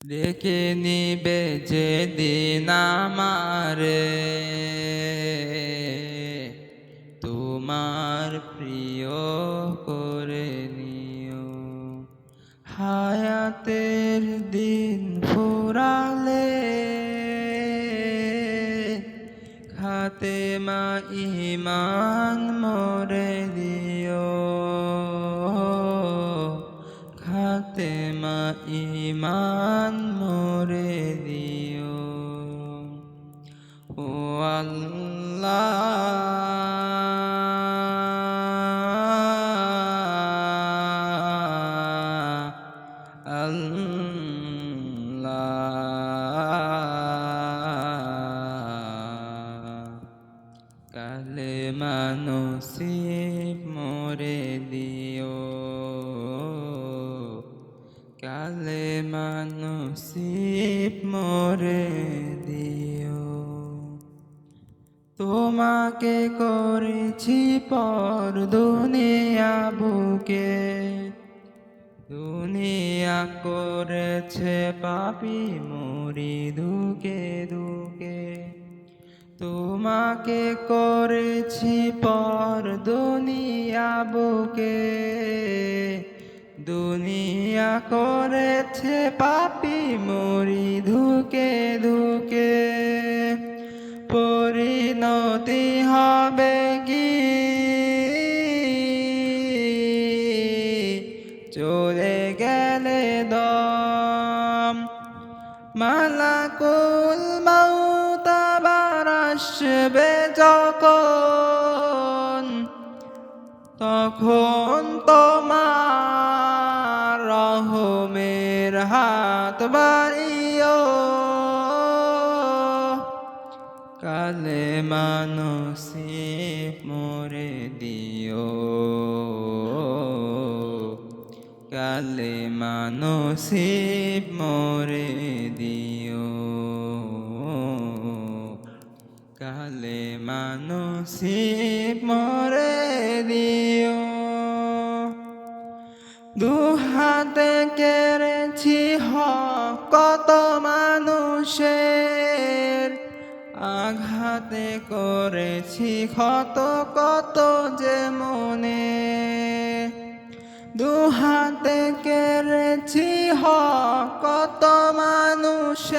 ডেকে নিবে যেদিন আমারে তোমার প্রিয় করে নিও। হায়াতের দিন ফুরালে খাতেমা ঈমান মোরে দিও। খাতেমা ঈমান মোরে দিও। ও কালেমা নসিব মোরে দিও। কালেমা নসিব মোরে দিও। তোমাকে করেছি পর দুনিয়া বুকে, দুনিয়া করেছে পাপী মরি দুকে দুকে। তোমাকে করেছি পর দুনিয়া বুকে, দুনিয়া করেছে পাপী মরি ধুকে ধুকে। পরিণতি হবে কি চলে গেলে দম, মালাকুল মউত আবার আসবে যখন, তখন তোমার রহমের হাত বাড়িও। কালেমা নসিব মোরে দিও। কালেমা নসিব মোরে দিও। কালেমা নসিব মোরে দিও। দুহাতে কেড়েছি হক কত মানুষের, আঘাতে করেছি ক্ষত কত যে মনে। দুহাতে কেড়েছি হক কত মানুষের,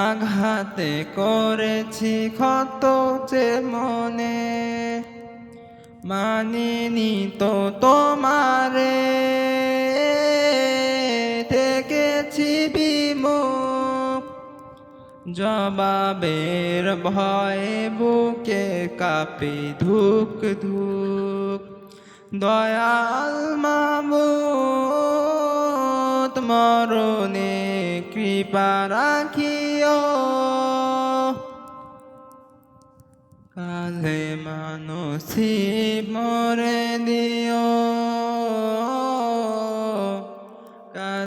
আঘাতে করেছি ক্ষত যে মনে। মানিনি তো তোমারে থেকেছি বিমুখ, জবাবের ভয়ে বুকে কাঁপে ধুক ধুক। দয়াল মাবুদ মরণে কৃপা রাখিও। কালেমা নসিব মোরে দিও।